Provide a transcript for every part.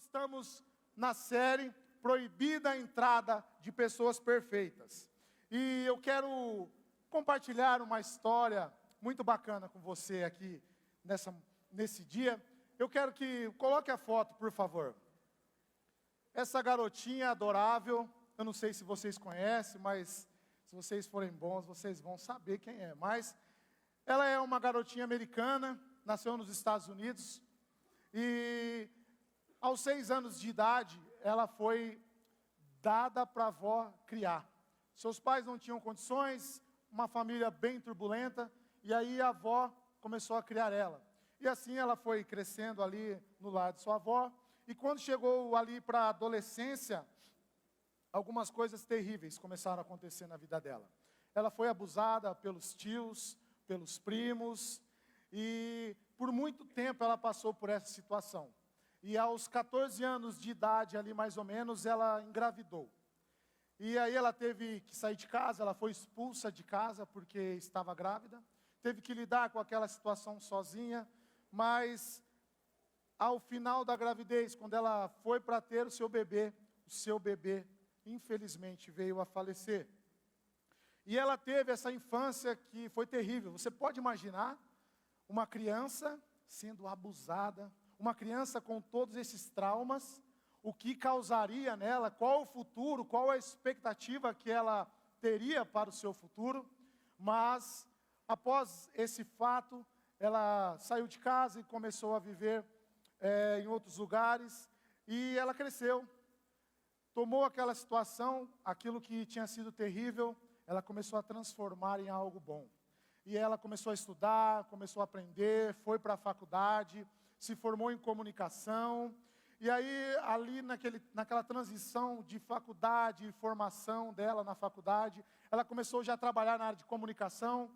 estamos na série Proibida a Entrada de Pessoas Perfeitas. E eu quero compartilhar uma história muito bacana com você aqui nesse dia. Eu quero que coloque a foto, por favor. Essa garotinha adorável, eu não sei se vocês conhecem, mas se vocês forem bons, vocês vão saber quem é. Mas ela é uma garotinha americana, nasceu nos Estados Unidos. E aos 6 anos de idade, ela foi dada para a avó criar. Seus pais não tinham condições, uma família bem turbulenta, e aí a avó começou a criar ela. E assim ela foi crescendo ali no lar de sua avó, e quando chegou ali para a adolescência, algumas coisas terríveis começaram a acontecer na vida dela. Ela foi abusada pelos tios, pelos primos, e por muito tempo ela passou por essa situação. E aos 14 anos de idade, ali mais ou menos, ela engravidou. E aí ela teve que sair de casa, ela foi expulsa de casa porque estava grávida. Teve que lidar com aquela situação sozinha, mas ao final da gravidez, quando ela foi para ter o seu bebê, infelizmente, veio a falecer. E ela teve essa infância que foi terrível. Você pode imaginar uma criança sendo abusada, uma criança com todos esses traumas, o que causaria nela, qual o futuro, qual a expectativa que ela teria para o seu futuro. Mas, após esse fato, ela saiu de casa e começou a viver em outros lugares, e ela cresceu. Tomou aquela situação, aquilo que tinha sido terrível, ela começou a transformar em algo bom. E ela começou a estudar, começou a aprender, foi para a faculdade, se formou em comunicação. E aí, ali naquela transição de faculdade e formação dela na faculdade, ela começou já a trabalhar na área de comunicação,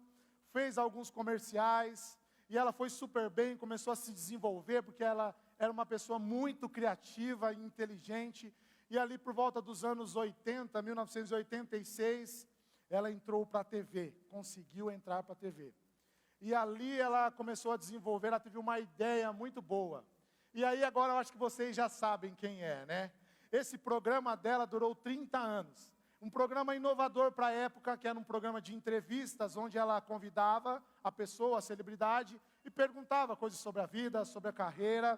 fez alguns comerciais, e ela foi super bem, começou a se desenvolver, porque ela era uma pessoa muito criativa e inteligente. E ali por volta dos anos 80, 1986, ela entrou para a TV, conseguiu entrar para a TV. E ali ela começou a desenvolver, ela teve uma ideia muito boa. E aí agora eu acho que vocês já sabem quem é, né? Esse programa dela durou 30 anos. Um programa inovador para a época, que era um programa de entrevistas, onde ela convidava a pessoa, a celebridade, e perguntava coisas sobre a vida, sobre a carreira.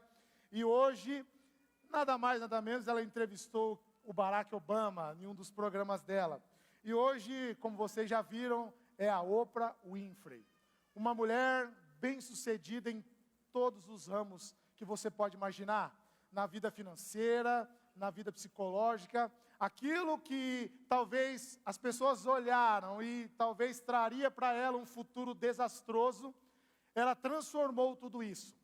E hoje, nada mais, nada menos, ela entrevistou o Barack Obama em um dos programas dela. E hoje, como vocês já viram, é a Oprah Winfrey. Uma mulher bem-sucedida em todos os ramos que você pode imaginar. Na vida financeira, na vida psicológica. Aquilo que talvez as pessoas olharam e talvez traria para ela um futuro desastroso, ela transformou tudo isso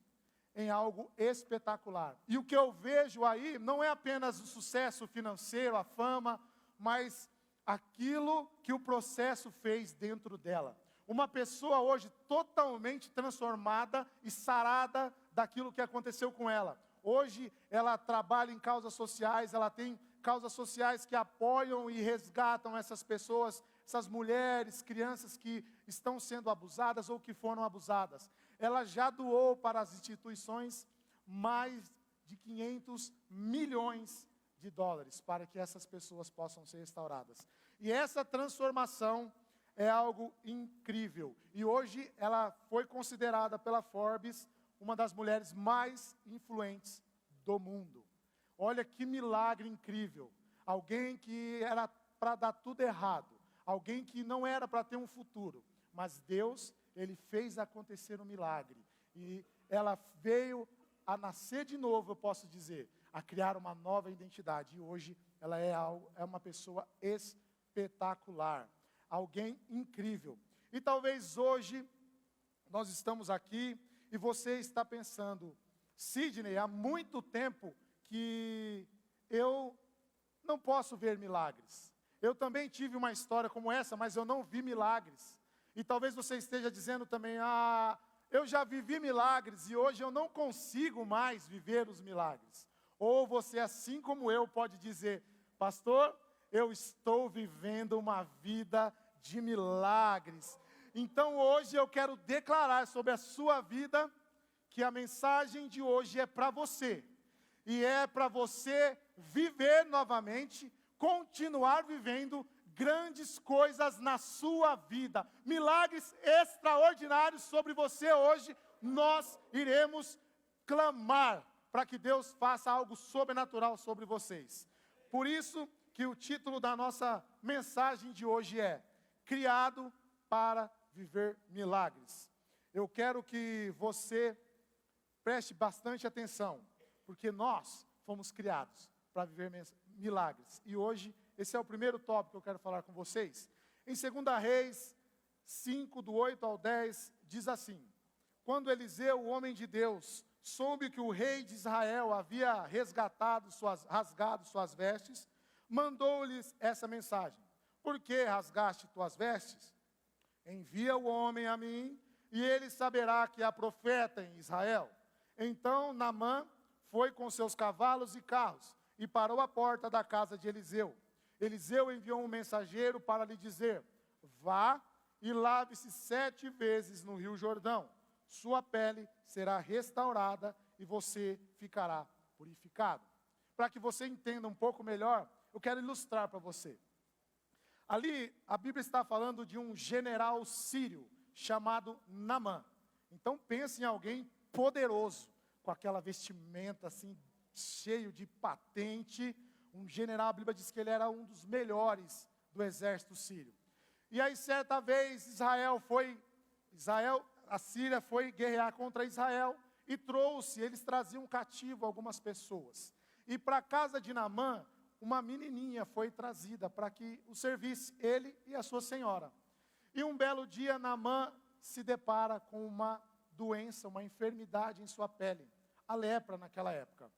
em algo espetacular. E o que eu vejo aí não é apenas o sucesso financeiro, a fama, mas aquilo que o processo fez dentro dela. Uma pessoa hoje totalmente transformada e sarada daquilo que aconteceu com ela. Hoje ela trabalha em causas sociais, ela tem causas sociais que apoiam e resgatam essas pessoas, essas mulheres, crianças que estão sendo abusadas ou que foram abusadas. Ela já doou para as instituições mais de 500 milhões de dólares para que essas pessoas possam ser restauradas. E essa transformação é algo incrível. E hoje ela foi considerada pela Forbes uma das mulheres mais influentes do mundo. Olha que milagre incrível. Alguém que era para dar tudo errado. Alguém que não era para ter um futuro. Mas Deus, Ele fez acontecer um milagre. E ela veio a nascer de novo, eu posso dizer, a criar uma nova identidade. E hoje ela é uma pessoa espetacular. Alguém incrível. E talvez hoje nós estamos aqui e você está pensando, Sidney, há muito tempo que eu não posso ver milagres. Eu também tive uma história como essa, mas eu não vi milagres. E talvez você esteja dizendo também, eu já vivi milagres e hoje eu não consigo mais viver os milagres. Ou você, assim como eu, pode dizer, pastor, eu estou vivendo uma vida de milagres. Então hoje eu quero declarar sobre a sua vida que a mensagem de hoje é para você. e é para você viver novamente, continuar vivendo grandes coisas na sua vida. Milagres extraordinários sobre você hoje. Nós iremos clamar para que Deus faça algo sobrenatural sobre vocês. Por isso que o título da nossa mensagem de hoje é Criado para viver milagres. Eu quero que você preste bastante atenção, porque nós fomos criados para viver milagres. E hoje, esse é o primeiro tópico que eu quero falar com vocês. Em 2 Reis 5, do 8 ao 10, diz assim: quando Eliseu, o homem de Deus, soube que o rei de Israel havia rasgado suas vestes, mandou-lhes essa mensagem: por que rasgaste tuas vestes? Envia o homem a mim, e ele saberá que há profeta em Israel. Então Naamã foi com seus cavalos e carros, e parou à porta da casa de Eliseu. Eliseu enviou um mensageiro para lhe dizer: vá e lave-se 7 vezes no rio Jordão. Sua pele será restaurada e você ficará purificado. Para que você entenda um pouco melhor, eu quero ilustrar para você. Ali, a Bíblia está falando de um general sírio chamado Naamã. Então, pense em alguém poderoso, com aquela vestimenta assim, cheio de patente. Um general, a Bíblia diz que ele era um dos melhores do exército sírio. E aí, certa vez, a Síria foi guerrear contra Israel e eles traziam cativo algumas pessoas. E para a casa de Naamã, uma menininha foi trazida para que o servisse, ele e a sua senhora. E um belo dia, Naamã se depara com uma doença, uma enfermidade em sua pele, a lepra naquela época.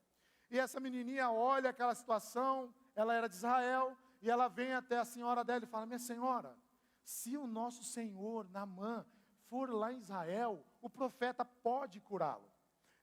E essa menininha olha aquela situação, ela era de Israel, e ela vem até a senhora dela e fala: minha senhora, se o nosso senhor Naamã for lá em Israel, o profeta pode curá-lo.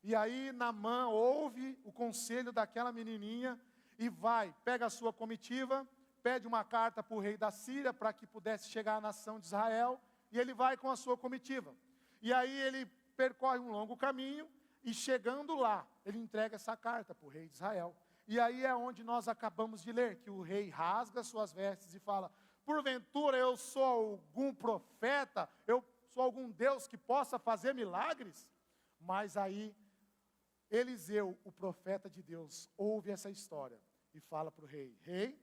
E aí Naamã ouve o conselho daquela menininha e vai, pega a sua comitiva, pede uma carta para o rei da Síria para que pudesse chegar à nação de Israel, e ele vai com a sua comitiva. E aí ele percorre um longo caminho, e chegando lá, ele entrega essa carta para o rei de Israel. E aí é onde nós acabamos de ler, que o rei rasga suas vestes e fala: porventura eu sou algum profeta, eu sou algum Deus que possa fazer milagres? Mas aí, Eliseu, o profeta de Deus, ouve essa história e fala para o rei: rei,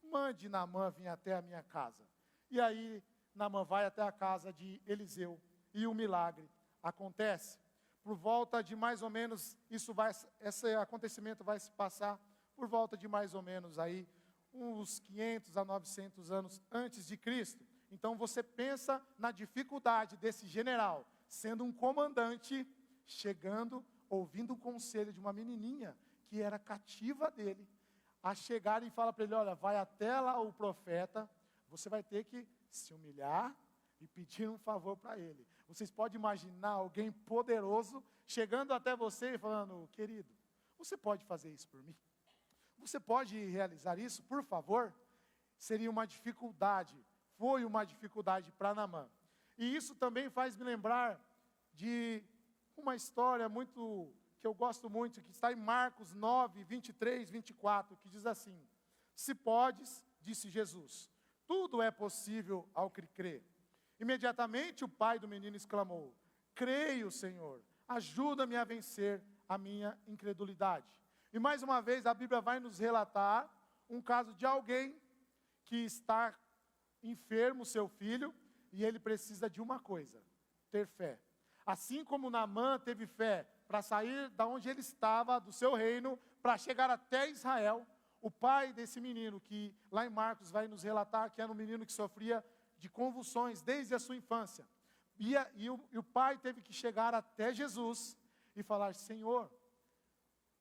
mande Naamã vir até a minha casa. E aí, Naamã vai até a casa de Eliseu, e o milagre acontece. Por volta de mais ou menos, esse acontecimento vai se passar por volta de mais ou menos aí, uns 500 a 900 anos antes de Cristo. Então você pensa na dificuldade desse general, sendo um comandante, chegando, ouvindo o conselho de uma menininha, que era cativa dele, a chegar e fala para ele: olha, vai até lá o profeta, você vai ter que se humilhar e pedir um favor para ele. Vocês podem imaginar alguém poderoso chegando até você e falando: querido, você pode fazer isso por mim? Você pode realizar isso, por favor? Seria uma dificuldade, foi uma dificuldade para Naamã. E isso também faz me lembrar de uma história que eu gosto muito, que está em Marcos 9, 23, 24, que diz assim: se podes, disse Jesus, tudo é possível ao que crê. Imediatamente o pai do menino exclamou: creio, Senhor, ajuda-me a vencer a minha incredulidade. E mais uma vez a Bíblia vai nos relatar um caso de alguém que está enfermo, seu filho, e ele precisa de uma coisa: ter fé. Assim como Naamã teve fé para sair da onde ele estava, do seu reino, para chegar até Israel, o pai desse menino, que lá em Marcos vai nos relatar que era um menino que sofria de convulsões desde a sua infância. E o pai teve que chegar até Jesus e falar: Senhor,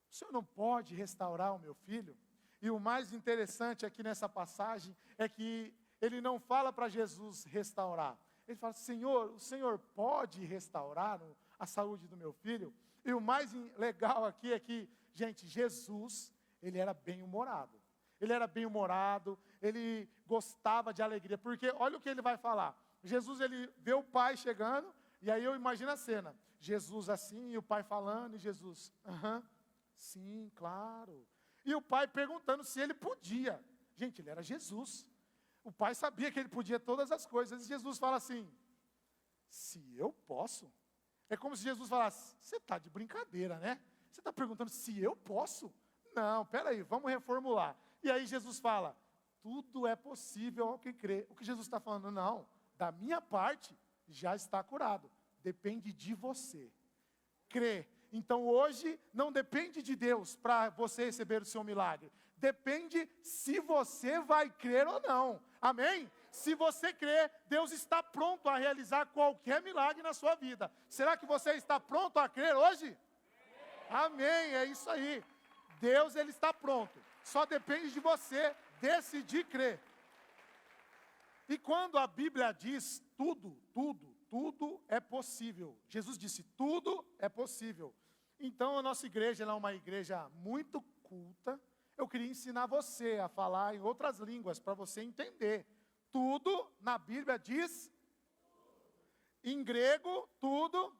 o Senhor não pode restaurar o meu filho? E o mais interessante aqui nessa passagem é que ele não fala para Jesus restaurar. Ele fala: Senhor, o Senhor pode restaurar a saúde do meu filho? E o mais legal aqui é que, gente, Jesus, ele era bem-humorado. Ele era bem-humorado, ele gostava de alegria. Porque olha o que ele vai falar. Jesus, ele vê o pai chegando, e aí eu imagino a cena. Jesus assim, e o pai falando, e Jesus: Sim, claro. E o pai perguntando se ele podia. Gente, ele era Jesus. O pai sabia que ele podia todas as coisas. E Jesus fala assim, se eu posso? É como se Jesus falasse, você está de brincadeira, né? Você está perguntando se eu posso? Não, peraí, vamos reformular. E aí Jesus fala, tudo é possível ao que crê. O que Jesus está falando? Não, da minha parte já está curado. Depende de você. Crê. Então hoje não depende de Deus para você receber o seu milagre. Depende se você vai crer ou não. Amém? Se você crer, Deus está pronto a realizar qualquer milagre na sua vida. Será que você está pronto a crer hoje? Amém, é isso aí. Deus, ele está pronto. Só depende de você decidir crer. E quando a Bíblia diz tudo é possível. Jesus disse, tudo é possível. Então a nossa igreja ela é uma igreja muito culta. Eu queria ensinar você a falar em outras línguas, para você entender. Tudo na Bíblia diz, em grego, tudo.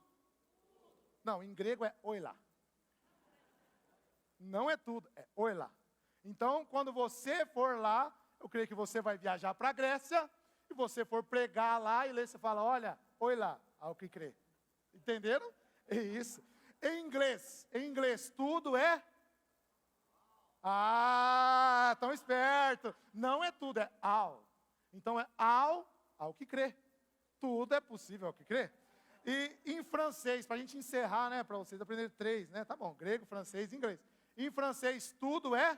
Não, em grego é oila. Não é tudo, é oila. Então, quando você for lá, eu creio que você vai viajar para a Grécia, e você for pregar lá e ler, você fala, olha, oila, ao que crê. Entenderam? É isso. Em inglês, tudo é? Ah, tão esperto. Não é tudo, é ao. Então é ao que crê. Tudo é possível ao que crê. E em francês, para a gente encerrar, né, para vocês aprenderem 3, né, tá bom, grego, francês, inglês. Em francês, tudo é?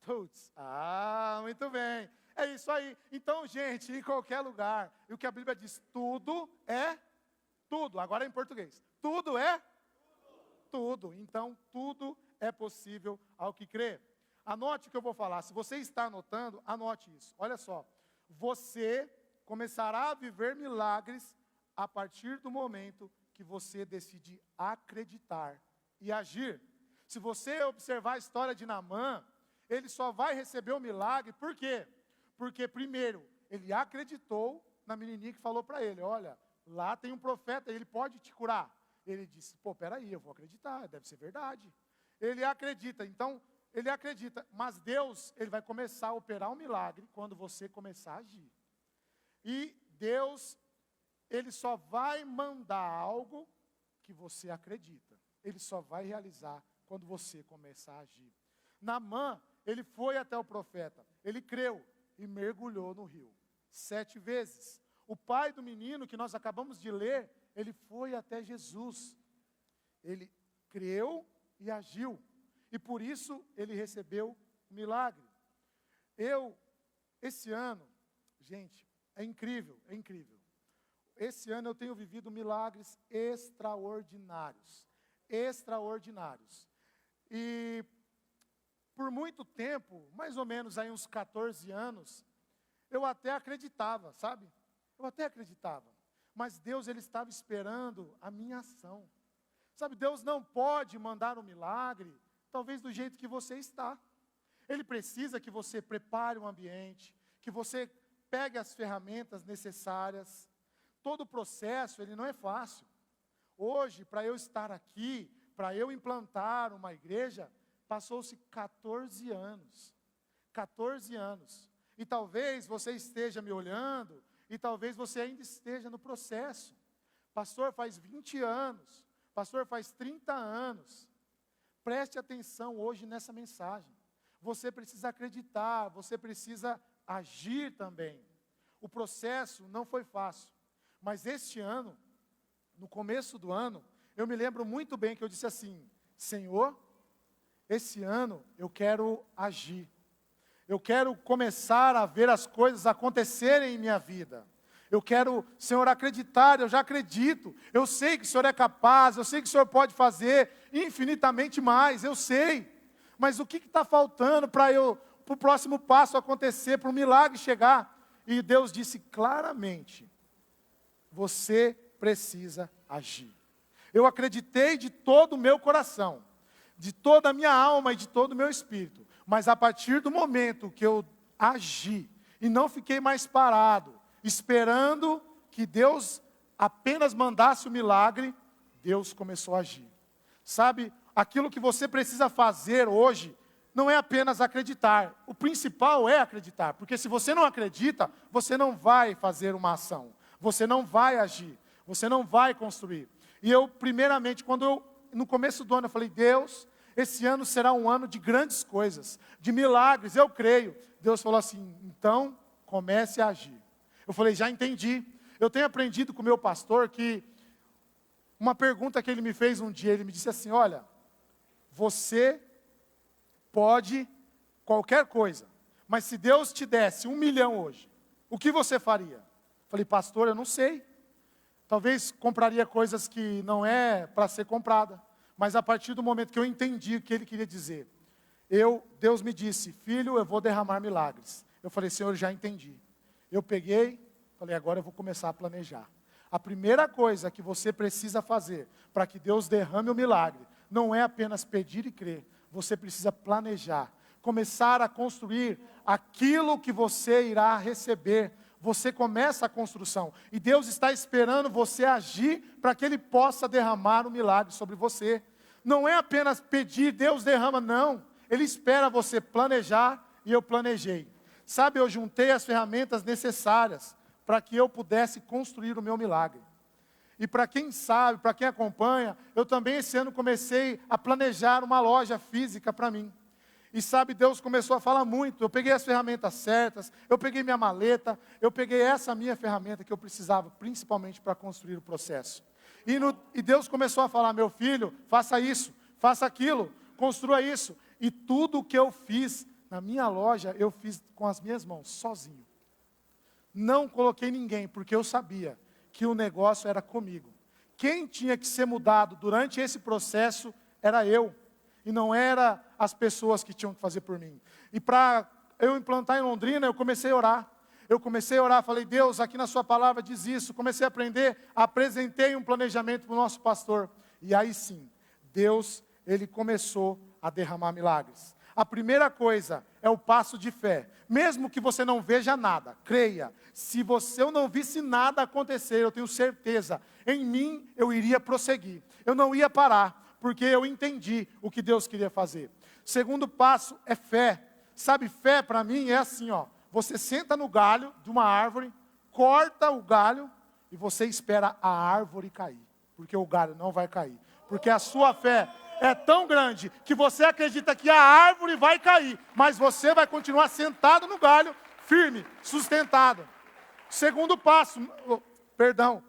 Tudo. Ah, muito bem. É isso aí. Então, gente, em qualquer lugar, e o que a Bíblia diz, tudo é tudo. Agora em português. Tudo é? Tudo. Então, tudo é possível ao que crê. Anote o que eu vou falar. Se você está anotando, anote isso. Olha só. Você começará a viver milagres a partir do momento que você decidir acreditar e agir. Se você observar a história de Naamã, ele só vai receber o milagre, por quê? Porque primeiro, ele acreditou na menininha que falou para ele, olha, lá tem um profeta, ele pode te curar. Ele disse, pô, peraí, eu vou acreditar, deve ser verdade. Ele acredita, então, ele acredita, mas Deus, ele vai começar a operar um milagre quando você começar a agir. E Deus, ele só vai mandar algo que você acredita. Ele só vai realizar quando você começar a agir. Naamã, ele foi até o profeta, ele creu e mergulhou no rio 7 vezes. O pai do menino que nós acabamos de ler, ele foi até Jesus. Ele creu e agiu. E por isso ele recebeu o milagre. Esse ano, gente, é incrível, é incrível. Esse ano eu tenho vivido milagres extraordinários. Extraordinários. E por muito tempo, mais ou menos aí uns 14 anos, eu até acreditava, sabe? Eu até acreditava. Mas Deus, ele estava esperando a minha ação. Sabe, Deus não pode mandar um milagre, talvez do jeito que você está. Ele precisa que você prepare um ambiente, que você pegue as ferramentas necessárias. Todo o processo, ele não é fácil. Hoje, para eu estar aqui, para eu implantar uma igreja, passou-se 14 anos. 14 anos. E talvez você esteja me olhando, e talvez você ainda esteja no processo. Pastor, faz 20 anos. Pastor, faz 30 anos. Preste atenção hoje nessa mensagem. Você precisa acreditar, você precisa agir também. O processo não foi fácil. Mas este ano, no começo do ano, eu me lembro muito bem que eu disse assim, Senhor, esse ano eu quero agir. Eu quero começar a ver as coisas acontecerem em minha vida. Eu quero, Senhor, acreditar, eu já acredito. Eu sei que o Senhor é capaz, eu sei que o Senhor pode fazer infinitamente mais, eu sei. Mas o que está faltando para o próximo passo acontecer, para o milagre chegar? E Deus disse claramente, você precisa agir. Eu acreditei de todo o meu coração, de toda a minha alma e de todo o meu espírito. Mas a partir do momento que eu agi e não fiquei mais parado, esperando que Deus apenas mandasse o milagre, Deus começou a agir. Sabe, aquilo que você precisa fazer hoje não é apenas acreditar. O principal é acreditar, porque se você não acredita, você não vai fazer uma ação, você não vai agir, você não vai construir. E eu, primeiramente, no começo do ano, eu falei, Deus, esse ano será um ano de grandes coisas, de milagres, eu creio. Deus falou assim, então, comece a agir. Eu falei, já entendi. Eu tenho aprendido com o meu pastor que, uma pergunta que ele me fez um dia, ele me disse assim, olha, você pode qualquer coisa, mas se Deus te desse 1 milhão hoje, o que você faria? Eu falei, pastor, eu não sei. Talvez compraria coisas que não é para ser comprada, mas a partir do momento que eu entendi o que ele queria dizer, Deus me disse, filho, eu vou derramar milagres. Eu falei, Senhor, já entendi. Eu peguei, falei, agora eu vou começar a planejar. A primeira coisa que você precisa fazer para que Deus derrame o milagre, não é apenas pedir e crer, você precisa planejar, começar a construir aquilo que você irá receber. Você começa a construção, e Deus está esperando você agir, para que Ele possa derramar o milagre sobre você. Não é apenas pedir, Deus derrama, não. Ele espera você planejar, e eu planejei. Sabe, eu juntei as ferramentas necessárias, para que eu pudesse construir o meu milagre. E para quem sabe, para quem acompanha, eu também esse ano comecei a planejar uma loja física para mim. E sabe, Deus começou a falar muito, eu peguei as ferramentas certas, eu peguei minha maleta, eu peguei essa minha ferramenta que eu precisava, principalmente para construir o processo. E Deus começou a falar, meu filho, faça isso, faça aquilo, construa isso. E tudo o que eu fiz na minha loja, eu fiz com as minhas mãos, sozinho. Não coloquei ninguém, porque eu sabia que o negócio era comigo. Quem tinha que ser mudado durante esse processo era eu, e não era as pessoas que tinham que fazer por mim. E para eu implantar em Londrina, eu comecei a orar. Falei, Deus, aqui na sua palavra diz isso. Comecei a aprender, apresentei um planejamento para o nosso pastor. E aí sim, Deus, Ele começou a derramar milagres. A primeira coisa é o passo de fé. Mesmo que você não veja nada, creia. Se eu não visse nada acontecer, eu tenho certeza, em mim eu iria prosseguir. Eu não ia parar, porque eu entendi o que Deus queria fazer. Segundo passo é fé. Sabe, fé para mim é assim, ó. Você senta no galho de uma árvore, corta o galho e você espera a árvore cair. Porque o galho não vai cair. Porque a sua fé é tão grande que você acredita que a árvore vai cair, mas você vai continuar sentado no galho, firme, sustentado. Segundo passo,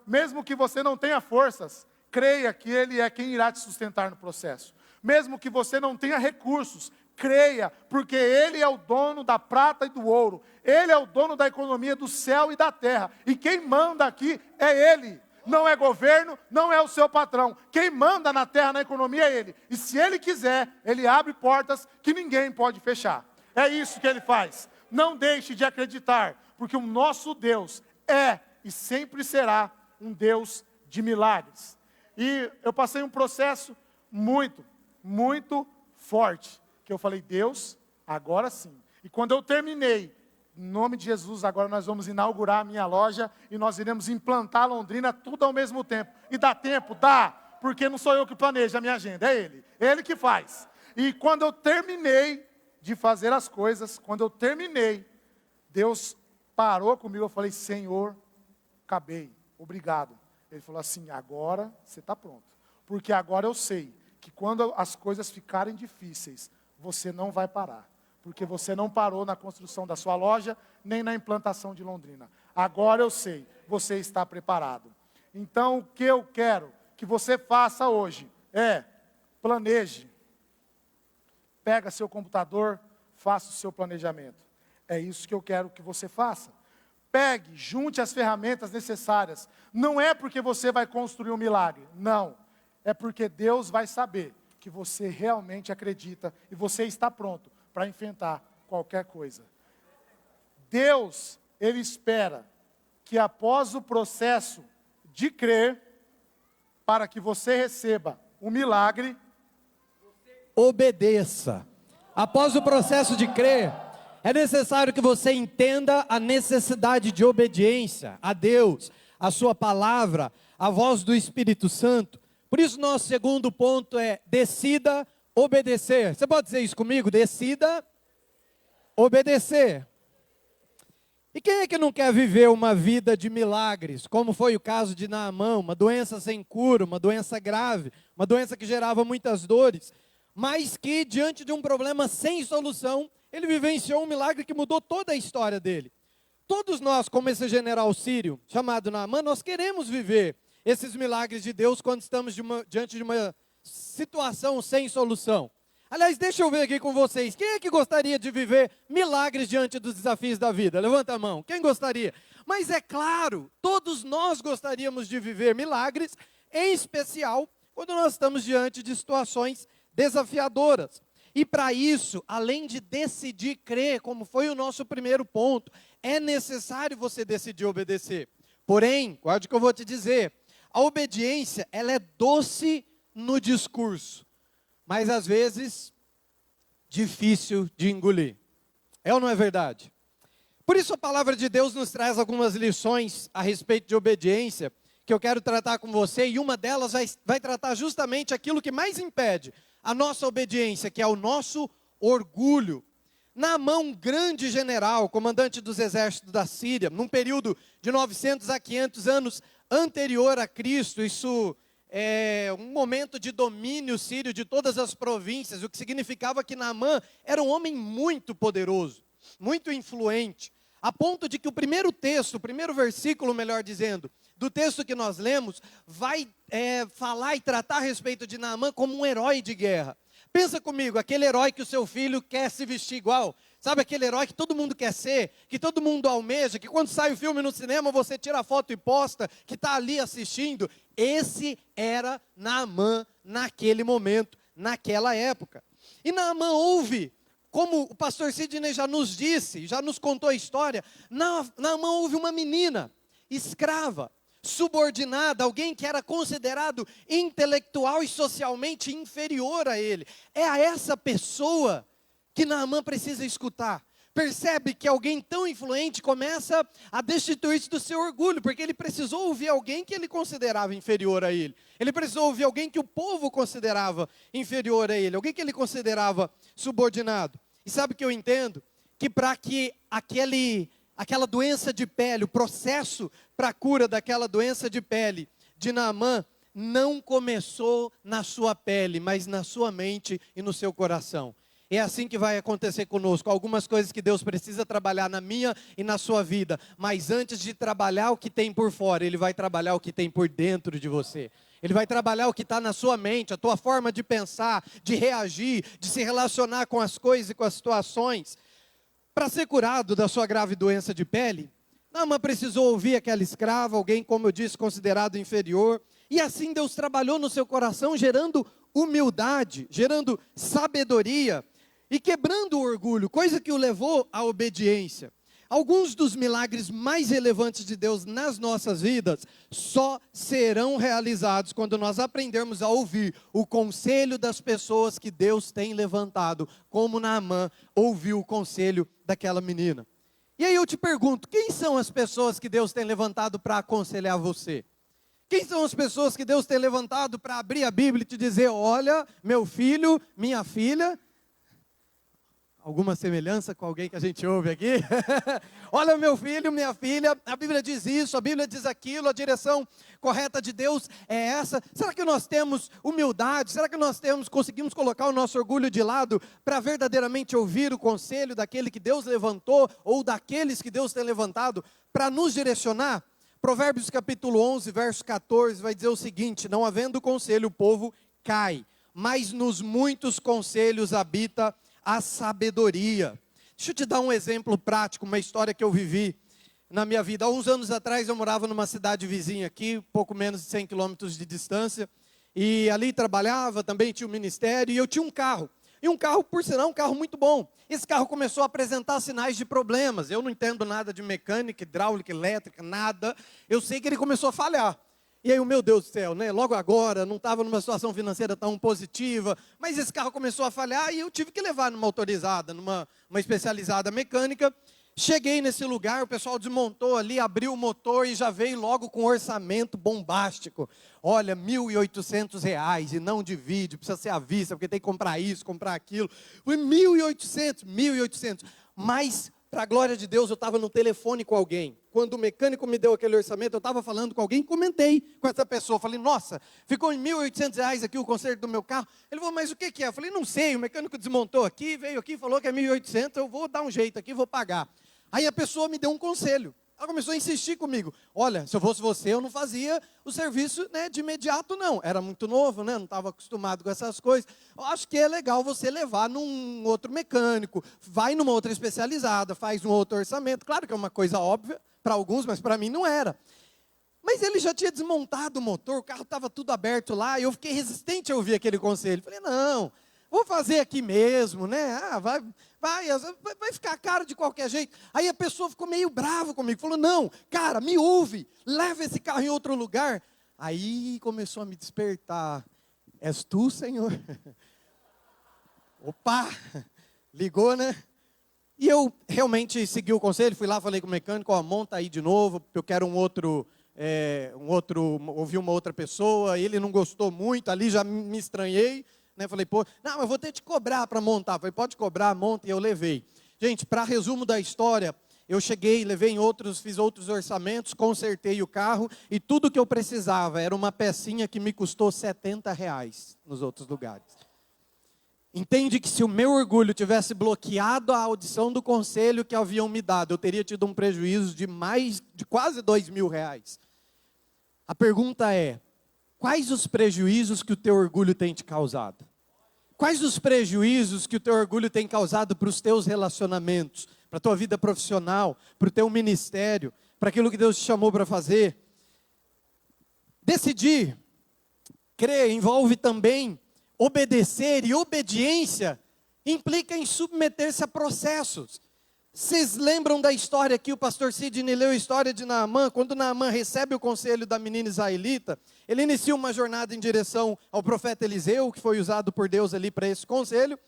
mesmo que você não tenha forças, creia que Ele é quem irá te sustentar no processo. Mesmo que você não tenha recursos, creia, porque Ele é o dono da prata e do ouro. Ele é o dono da economia do céu e da terra. E quem manda aqui é Ele. Não é governo, não é o seu patrão. Quem manda na terra, na economia é Ele. E se Ele quiser, Ele abre portas que ninguém pode fechar. É isso que Ele faz. Não deixe de acreditar, porque o nosso Deus é e sempre será um Deus de milagres. E eu passei um processo muito, muito forte, que eu falei, Deus, agora sim. E quando eu terminei, em nome de Jesus, agora nós vamos inaugurar a minha loja e nós iremos implantar Londrina tudo ao mesmo tempo. E dá tempo? Dá, porque não sou eu que planejo a minha agenda, é Ele que faz. E quando eu terminei de fazer as coisas, Deus parou comigo, eu falei, Senhor, acabei, obrigado. Ele falou assim, agora você está pronto. Porque agora eu sei que quando as coisas ficarem difíceis, você não vai parar. Porque você não parou na construção da sua loja, nem na implantação de Londrina. Agora eu sei, você está preparado. Então, o que eu quero que você faça hoje é, planeje. Pega seu computador, faça o seu planejamento. É isso que eu quero que você faça. Pegue, junte as ferramentas necessárias. Não é porque você vai construir um milagre, não. É porque Deus vai saber que você realmente acredita e você está pronto para enfrentar qualquer coisa. Deus, Ele espera que após o processo de crer, para que você receba um milagre, obedeça. Após o processo de crer, é necessário que você entenda a necessidade de obediência a Deus, a sua palavra, a voz do Espírito Santo, Por isso, nosso segundo ponto é: decida obedecer. Você pode dizer isso comigo? Decida obedecer. E quem é que não quer viver uma vida de milagres, como foi o caso de Naamã, uma doença sem cura, uma doença grave, uma doença que gerava muitas dores, mas que diante de um problema sem solução, ele vivenciou um milagre que mudou toda a história dele. Todos nós, como esse general sírio, chamado Naamã, nós queremos viver esses milagres de Deus quando estamos diante de uma situação sem solução. Aliás, deixa eu ver aqui com vocês, quem é que gostaria de viver milagres diante dos desafios da vida? Levanta a mão, quem gostaria? Mas é claro, todos nós gostaríamos de viver milagres, em especial quando nós estamos diante de situações desafiadoras. E para isso, além de decidir crer, como foi o nosso primeiro ponto, é necessário você decidir obedecer. Porém, guarde o que eu vou te dizer, a obediência, ela é doce no discurso, mas às vezes difícil de engolir. É ou não é verdade? Por isso a palavra de Deus nos traz algumas lições a respeito de obediência, que eu quero tratar com você, e uma delas vai tratar justamente aquilo que mais impede a nossa obediência, que é o nosso orgulho. Naamã, um grande general, comandante dos exércitos da Síria, num período de 900 a 500 anos anterior a Cristo, isso é um momento de domínio sírio de todas as províncias, o que significava que Naamã era um homem muito poderoso, muito influente, a ponto de que o primeiro texto, o primeiro versículo, melhor dizendo, do texto que nós lemos, vai falar e tratar a respeito de Naamã como um herói de guerra. Pensa comigo, aquele herói que o seu filho quer se vestir igual, sabe aquele herói que todo mundo quer ser, que todo mundo almeja, que quando sai o filme no cinema você tira a foto e posta, que está ali assistindo. Esse era Naamã naquele momento, naquela época. E Naamã ouve, como o pastor Sidney já nos disse, já nos contou a história, Naamã ouve uma menina, escrava, subordinada, alguém que era considerado intelectual e socialmente inferior a ele. É a essa pessoa que Naamã precisa escutar. Percebe que alguém tão influente começa a destituir-se do seu orgulho, porque ele precisou ouvir alguém que ele considerava inferior a ele. Ele precisou ouvir alguém que o povo considerava inferior a ele, alguém que ele considerava subordinado. E sabe o que eu entendo? Que para que aquela doença de pele, o processo para a cura daquela doença de pele de Naamã, não começou na sua pele, mas na sua mente e no seu coração. É assim que vai acontecer conosco, algumas coisas que Deus precisa trabalhar na minha e na sua vida, mas antes de trabalhar o que tem por fora, Ele vai trabalhar o que tem por dentro de você. Ele vai trabalhar o que está na sua mente, a tua forma de pensar, de reagir, de se relacionar com as coisas e com as situações. Para ser curado da sua grave doença de pele, Naamã precisou ouvir aquela escrava, alguém, como eu disse, considerado inferior, e assim Deus trabalhou no seu coração, gerando humildade, gerando sabedoria, e quebrando o orgulho, coisa que o levou à obediência. Alguns dos milagres mais relevantes de Deus nas nossas vidas só serão realizados quando nós aprendermos a ouvir o conselho das pessoas que Deus tem levantado, como Naamã ouviu o conselho daquela menina. E aí eu te pergunto, quem são as pessoas que Deus tem levantado para aconselhar você? Quem são as pessoas que Deus tem levantado para abrir a Bíblia e te dizer, olha, meu filho, minha filha... Alguma semelhança com alguém que a gente ouve aqui? Olha, meu filho, minha filha, a Bíblia diz isso, a Bíblia diz aquilo, a direção correta de Deus é essa. Será que nós temos humildade? Será que nós conseguimos colocar o nosso orgulho de lado para verdadeiramente ouvir o conselho daquele que Deus levantou ou daqueles que Deus tem levantado para nos direcionar? Provérbios capítulo 11, verso 14 vai dizer o seguinte, não havendo conselho o povo cai, mas nos muitos conselhos habita a sabedoria. Deixa eu te dar um exemplo prático, uma história que eu vivi na minha vida. Há uns anos atrás eu morava numa cidade vizinha aqui, pouco menos de 100 quilômetros de distância, e ali trabalhava, também tinha um ministério, e eu tinha um carro. E um carro, por sinal, um carro muito bom. Esse carro começou a apresentar sinais de problemas. Eu não entendo nada de mecânica, hidráulica, elétrica, nada. Eu sei que ele começou a falhar. E aí, meu Deus do céu, né? Logo agora, não estava numa situação financeira tão positiva, mas esse carro começou a falhar e eu tive que levar numa autorizada, numa especializada mecânica. Cheguei nesse lugar, o pessoal desmontou ali, abriu o motor e já veio logo com um orçamento bombástico. Olha, R$ 1.800 e não divide, precisa ser à vista, porque tem que comprar isso, comprar aquilo. Foi 1.800. Mas, para a glória de Deus, eu estava no telefone com alguém. Quando o mecânico me deu aquele orçamento, eu estava falando com alguém, comentei com essa pessoa. Falei, nossa, ficou em R$ 1.800 aqui o conserto do meu carro. Ele falou, mas o que é? Eu falei, não sei, o mecânico desmontou aqui, veio aqui, falou que é 1.800, eu vou dar um jeito aqui, vou pagar. Aí a pessoa me deu um conselho. Ela começou a insistir comigo. Olha, se eu fosse você, eu não fazia o serviço, né, de imediato, não. Era muito novo, né, não estava acostumado com essas coisas. Eu acho que é legal você levar num outro mecânico. Vai numa outra especializada, faz um outro orçamento. Claro que é uma coisa óbvia para alguns, mas para mim não era. Mas ele já tinha desmontado o motor, o carro estava tudo aberto lá. E eu fiquei resistente a ouvir aquele conselho. Falei, não, vou fazer aqui mesmo, né? Vai ficar caro de qualquer jeito. Aí a pessoa ficou meio brava comigo, falou, não, cara, me ouve, leva esse carro em outro lugar. Aí começou a me despertar, és tu, Senhor? Opa, ligou, né? E eu realmente segui o conselho, fui lá, falei com o mecânico, ó, monta aí de novo, eu quero ouvi uma outra pessoa, ele não gostou muito, ali já me estranhei. Falei, pô, não, eu vou ter que cobrar para montar. Falei, pode cobrar, monta, e eu levei. Gente, para resumo da história, eu cheguei, fiz outros orçamentos, consertei o carro, e tudo que eu precisava era uma pecinha que me custou R$ 70 nos outros lugares. Entende que se o meu orgulho tivesse bloqueado a audição do conselho que haviam me dado, eu teria tido um prejuízo de quase R$ 2.000. A pergunta é, quais os prejuízos que o teu orgulho tem te causado? Quais os prejuízos que o teu orgulho tem causado para os teus relacionamentos, para a tua vida profissional, para o teu ministério, para aquilo que Deus te chamou para fazer? Decidir, crer, envolve também obedecer, e obediência implica em submeter-se a processos. Vocês lembram da história que o pastor Sidney leu a história de Naamã? Quando Naamã recebe o conselho da menina israelita, ele inicia uma jornada em direção ao profeta Eliseu, que foi usado por Deus ali para esse conselho.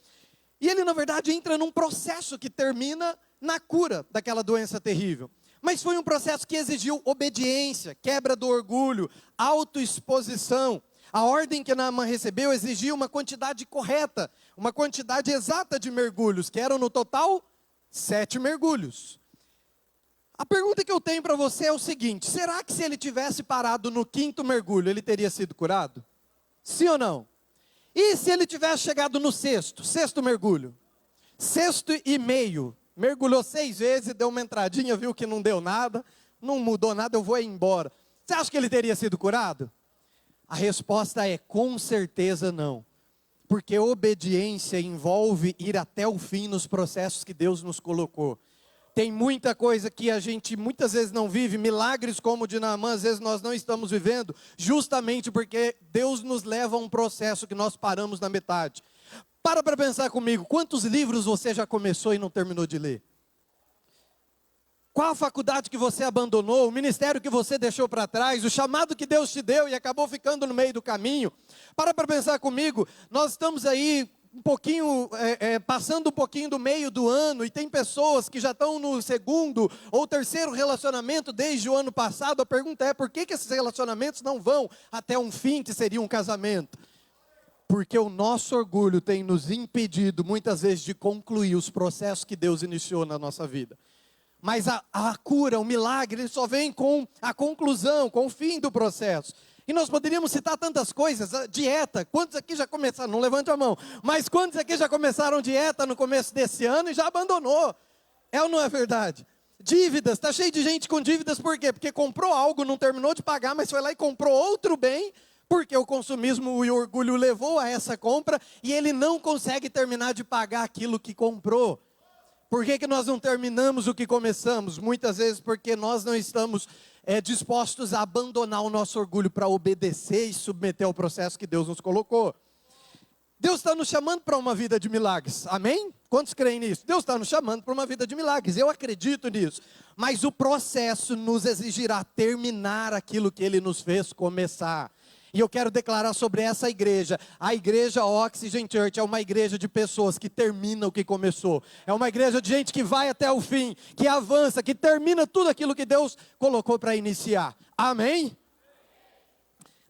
E ele, na verdade, entra num processo que termina na cura daquela doença terrível. Mas foi um processo que exigiu obediência, quebra do orgulho, autoexposição. A ordem que Naamã recebeu exigia uma quantidade correta, uma quantidade exata de mergulhos, que eram no total 7 mergulhos. A pergunta que eu tenho para você é o seguinte: será que se ele tivesse parado no 5º mergulho, ele teria sido curado? Sim ou não? E se ele tivesse chegado no 6º mergulho? 6,5, mergulhou 6 vezes, deu uma entradinha, viu que não deu nada, não mudou nada, eu vou embora. Você acha que ele teria sido curado? A resposta é com certeza não. Porque obediência envolve ir até o fim nos processos que Deus nos colocou. Tem muita coisa que a gente muitas vezes não vive, milagres como o de Naamã, às vezes nós não estamos vivendo, justamente porque Deus nos leva a um processo que nós paramos na metade. Para pensar comigo, quantos livros você já começou e não terminou de ler? Qual a faculdade que você abandonou, o ministério que você deixou para trás, o chamado que Deus te deu e acabou ficando no meio do caminho? Para pensar comigo, nós estamos aí um pouquinho, passando um pouquinho do meio do ano, e tem pessoas que já estão no 2º ou 3º relacionamento desde o ano passado. A pergunta é, por que esses relacionamentos não vão até um fim, que seria um casamento? Porque o nosso orgulho tem nos impedido muitas vezes de concluir os processos que Deus iniciou na nossa vida. Mas a cura, o milagre, ele só vem com a conclusão, com o fim do processo. E nós poderíamos citar tantas coisas, a dieta. Quantos aqui já começaram? Não levante a mão. Mas quantos aqui já começaram dieta no começo desse ano e já abandonou? É ou não é verdade? Dívidas, está cheio de gente com dívidas, por quê? Porque comprou algo, não terminou de pagar, mas foi lá e comprou outro bem, porque o consumismo e o orgulho levou a essa compra, e ele não consegue terminar de pagar aquilo que comprou. Por que nós não terminamos o que começamos? Muitas vezes porque nós não estamos dispostos a abandonar o nosso orgulho para obedecer e submeter ao processo que Deus nos colocou. Deus está nos chamando para uma vida de milagres, amém? Quantos creem nisso? Deus está nos chamando para uma vida de milagres, eu acredito nisso. Mas o processo nos exigirá terminar aquilo que Ele nos fez começar. E eu quero declarar sobre essa igreja. A igreja Oxygen Church é uma igreja de pessoas que termina o que começou. É uma igreja de gente que vai até o fim, que avança, que termina tudo aquilo que Deus colocou para iniciar. Amém?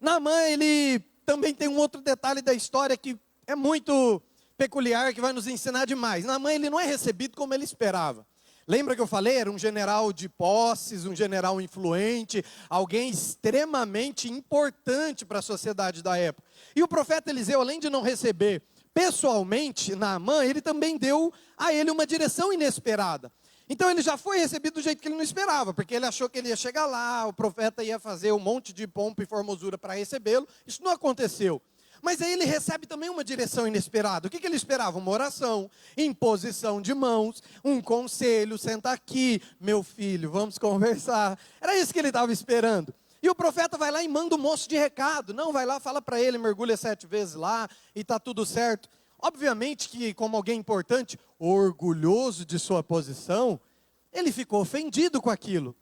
Naamã, ele também tem um outro detalhe da história que é muito peculiar, que vai nos ensinar demais. Naamã, ele não é recebido como ele esperava. Lembra que eu falei? Era um general de posses, um general influente, alguém extremamente importante para a sociedade da época. E o profeta Eliseu, além de não receber pessoalmente Naamã, ele também deu a ele uma direção inesperada. Então ele já foi recebido do jeito que ele não esperava, porque ele achou que ele ia chegar lá, o profeta ia fazer um monte de pompa e formosura para recebê-lo. Isso não aconteceu. Mas aí ele recebe também uma direção inesperada. O que ele esperava? Uma oração, imposição de mãos, um conselho, senta aqui, meu filho, vamos conversar. Era isso que ele estava esperando. E o profeta vai lá e manda um moço de recado. Não, vai lá, fala para ele, mergulha 7 vezes lá e está tudo certo. Obviamente que, como alguém importante, orgulhoso de sua posição, ele ficou ofendido com aquilo.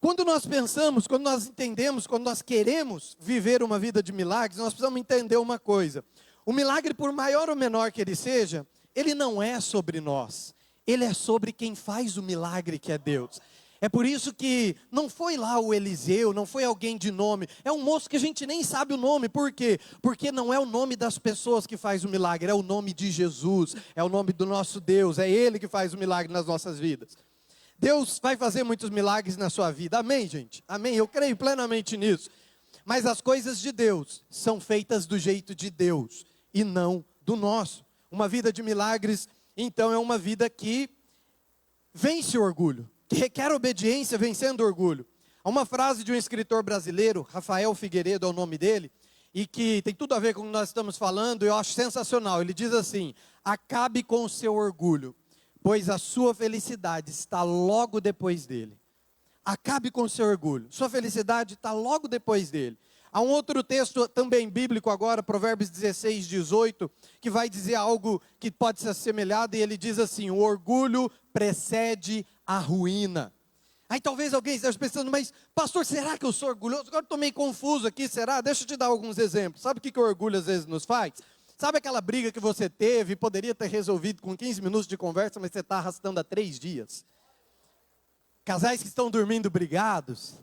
Quando nós pensamos, quando nós entendemos, quando nós queremos viver uma vida de milagres, nós precisamos entender uma coisa. O milagre, por maior ou menor que ele seja, ele não é sobre nós. Ele é sobre quem faz o milagre, que é Deus. É por isso que não foi lá o Eliseu, não foi alguém de nome. É um moço que a gente nem sabe o nome. Por quê? Porque não é o nome das pessoas que faz o milagre, é o nome de Jesus, é o nome do nosso Deus. É Ele que faz o milagre nas nossas vidas. Deus vai fazer muitos milagres na sua vida, amém, gente? Amém, eu creio plenamente nisso. Mas as coisas de Deus são feitas do jeito de Deus e não do nosso. Uma vida de milagres, então, é uma vida que vence o orgulho, que requer obediência vencendo o orgulho. Há uma frase de um escritor brasileiro, Rafael Figueiredo é o nome dele, e que tem tudo a ver com o que nós estamos falando, eu acho sensacional. Ele diz assim: acabe com o seu orgulho, pois a sua felicidade está logo depois dele. Acabe com o seu orgulho. Sua felicidade está logo depois dele. Há um outro texto também bíblico agora, Provérbios 16, 18, que vai dizer algo que pode ser assemelhado, e ele diz assim: o orgulho precede a ruína. Aí talvez alguém esteja pensando, mas pastor, será que eu sou orgulhoso? Agora estou meio confuso aqui, será? Deixa eu te dar alguns exemplos. Sabe o que o orgulho às vezes nos faz? Sabe aquela briga que você teve, poderia ter resolvido com 15 minutos de conversa, mas você está arrastando há 3 dias? Casais que estão dormindo brigados.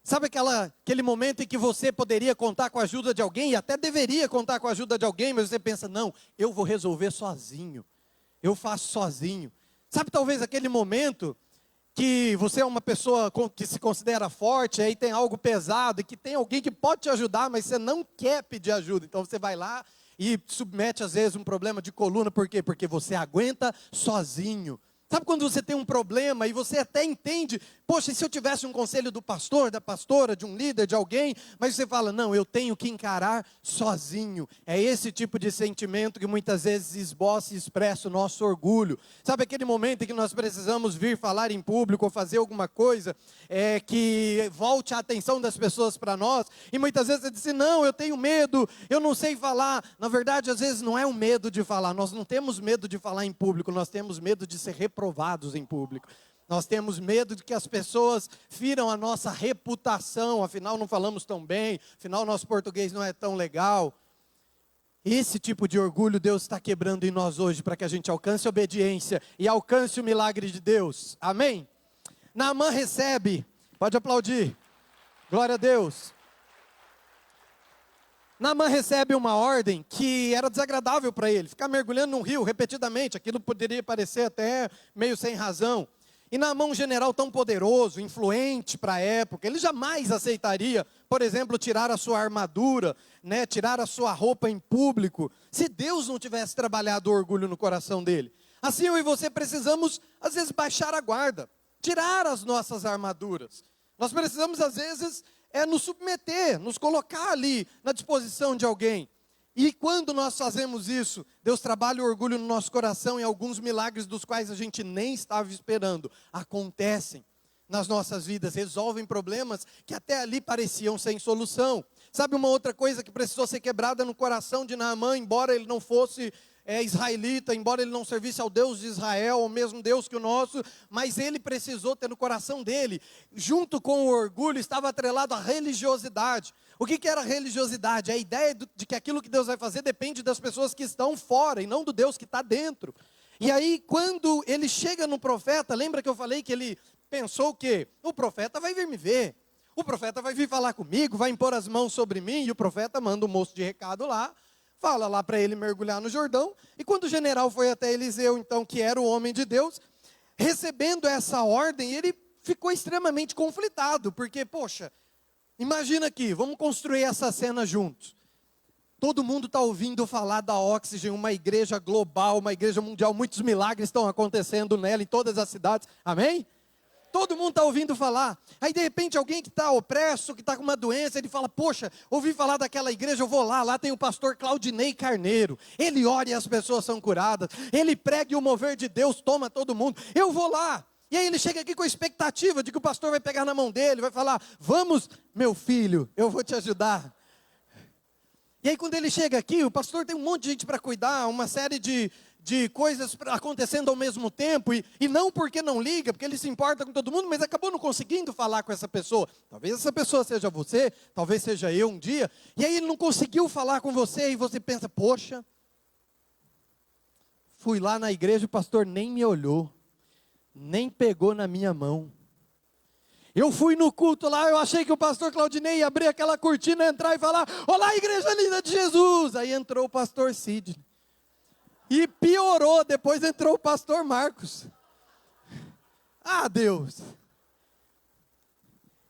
Sabe aquele momento em que você poderia contar com a ajuda de alguém, e até deveria contar com a ajuda de alguém, mas você pensa, não, eu vou resolver sozinho, eu faço sozinho. Sabe talvez aquele momento que você é uma pessoa que se considera forte, aí tem algo pesado, e que tem alguém que pode te ajudar, mas você não quer pedir ajuda, então você vai lá e submete às vezes um problema de coluna, por quê? Porque você aguenta sozinho. Sabe quando você tem um problema e você até entende, poxa, e se eu tivesse um conselho do pastor, da pastora, de um líder, de alguém, mas você fala, não, eu tenho que encarar sozinho. É esse tipo de sentimento que muitas vezes esboça e expressa o nosso orgulho. Sabe aquele momento em que nós precisamos vir falar em público ou fazer alguma coisa que volte a atenção das pessoas para nós, e muitas vezes você diz assim, não, eu tenho medo, eu não sei falar. Na verdade, às vezes não é o medo de falar, nós não temos medo de falar em público, nós temos medo de ser reprovados em público. Nós temos medo de que as pessoas firam a nossa reputação, afinal não falamos tão bem, afinal nosso português não é tão legal. Esse tipo de orgulho Deus está quebrando em nós hoje, para que a gente alcance a obediência e alcance o milagre de Deus. Amém? Naamã recebe, pode aplaudir, glória a Deus. Naamã recebe uma ordem que era desagradável para ele, ficar mergulhando num rio repetidamente, aquilo poderia parecer até meio sem razão. E Naamã, um general tão poderoso, influente para a época, ele jamais aceitaria, por exemplo, tirar a sua armadura, tirar a sua roupa em público, se Deus não tivesse trabalhado o orgulho no coração dele. Assim eu e você precisamos, às vezes, baixar a guarda, tirar as nossas armaduras. Nós precisamos, às vezes, nos submeter, nos colocar ali na disposição de alguém. E quando nós fazemos isso, Deus trabalha o orgulho no nosso coração, e alguns milagres dos quais a gente nem estava esperando acontecem nas nossas vidas, resolvem problemas que até ali pareciam sem solução. Sabe uma outra coisa que precisou ser quebrada no coração de Naamã, embora ele não fosse israelita, embora ele não servisse ao Deus de Israel, o mesmo Deus que o nosso, mas ele precisou ter no coração dele, junto com o orgulho, estava atrelado à religiosidade. O que era religiosidade? A ideia de que aquilo que Deus vai fazer depende das pessoas que estão fora, e não do Deus que está dentro. E aí, quando ele chega no profeta, lembra que eu falei que ele pensou que o profeta vai vir me ver, o profeta vai vir falar comigo, vai impor as mãos sobre mim, e o profeta manda um moço de recado lá, fala lá para ele mergulhar no Jordão, e quando o general foi até Eliseu, então, que era o homem de Deus, recebendo essa ordem, ele ficou extremamente conflitado, porque, poxa, imagina aqui, vamos construir essa cena juntos. Todo mundo está ouvindo falar da Oxygen, uma igreja global, uma igreja mundial, muitos milagres estão acontecendo nela, em todas as cidades, amém? Todo mundo está ouvindo falar. Aí de repente alguém que está opresso, que está com uma doença, ele fala, poxa, ouvi falar daquela igreja, eu vou lá tem o pastor Claudinei Carneiro. Ele ora e as pessoas são curadas. Ele prega e o mover de Deus toma todo mundo. Eu vou lá. E aí ele chega aqui com a expectativa de que o pastor vai pegar na mão dele, vai falar, vamos meu filho, eu vou te ajudar. E aí quando ele chega aqui, o pastor tem um monte de gente para cuidar, uma série de coisas acontecendo ao mesmo tempo, e não porque não liga, porque ele se importa com todo mundo, mas acabou não conseguindo falar com essa pessoa. Talvez essa pessoa seja você, talvez seja eu um dia, e aí ele não conseguiu falar com você, e você pensa, poxa, fui lá na igreja, o pastor nem me olhou, nem pegou na minha mão. Eu fui no culto lá, eu achei que o pastor Claudinei ia abrir aquela cortina, entrar e falar, olá igreja linda de Jesus, aí entrou o pastor Sidney. E piorou, depois entrou o pastor Marcos. Ah, Deus.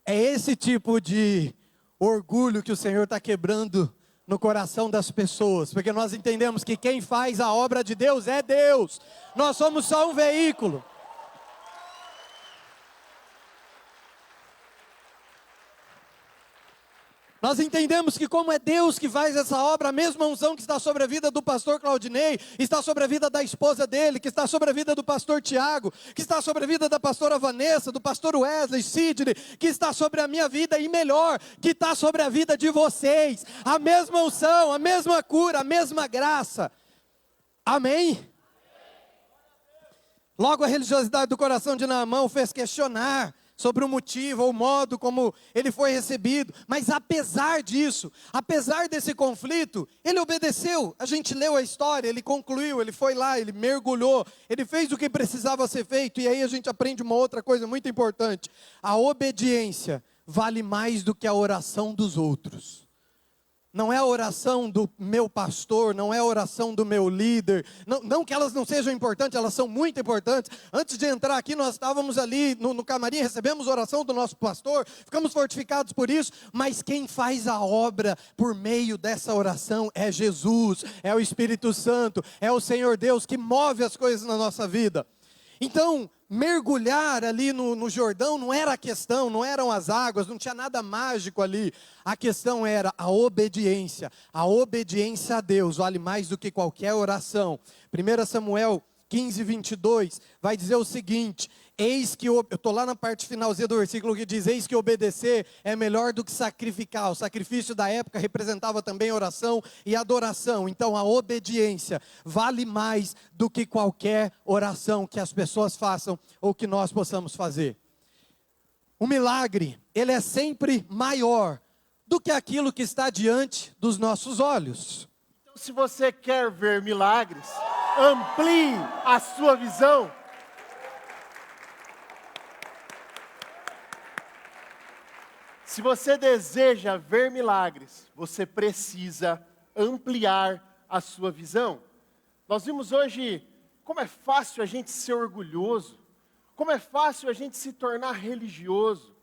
É esse tipo de orgulho que o Senhor está quebrando no coração das pessoas. Porque nós entendemos que quem faz a obra de Deus é Deus. Nós somos só um veículo. Nós entendemos que como é Deus que faz essa obra, a mesma unção que está sobre a vida do pastor Claudinei, está sobre a vida da esposa dele, que está sobre a vida do pastor Tiago, que está sobre a vida da pastora Vanessa, do pastor Wesley, Sidney, que está sobre a minha vida e melhor, que está sobre a vida de vocês. A mesma unção, a mesma cura, a mesma graça. Amém? Logo a religiosidade do coração de Naamã o fez questionar sobre o motivo ou o modo como ele foi recebido, mas apesar disso, apesar desse conflito, ele obedeceu. A gente leu a história, ele concluiu, ele foi lá, ele mergulhou, ele fez o que precisava ser feito, e aí a gente aprende uma outra coisa muito importante: a obediência vale mais do que a oração dos outros. Não é a oração do meu pastor, não é a oração do meu líder, não que elas não sejam importantes, elas são muito importantes. Antes de entrar aqui, nós estávamos ali no camarim, recebemos a oração do nosso pastor, ficamos fortificados por isso, mas quem faz a obra por meio dessa oração é Jesus, é o Espírito Santo, é o Senhor Deus que move as coisas na nossa vida. Então, mergulhar ali no Jordão não era a questão, não eram as águas, não tinha nada mágico ali. A questão era a obediência a Deus vale mais do que qualquer oração. 1 Samuel 15, 22, vai dizer o seguinte: eis que, eu estou lá na parte finalzinha do versículo que diz, eis que obedecer é melhor do que sacrificar. O sacrifício da época representava também oração e adoração. Então a obediência vale mais do que qualquer oração que as pessoas façam ou que nós possamos fazer. O milagre, ele é sempre maior do que aquilo que está diante dos nossos olhos. Então, se você quer ver milagres, amplie a sua visão. Se você deseja ver milagres, você precisa ampliar a sua visão. Nós vimos hoje como é fácil a gente ser orgulhoso, como é fácil a gente se tornar religioso.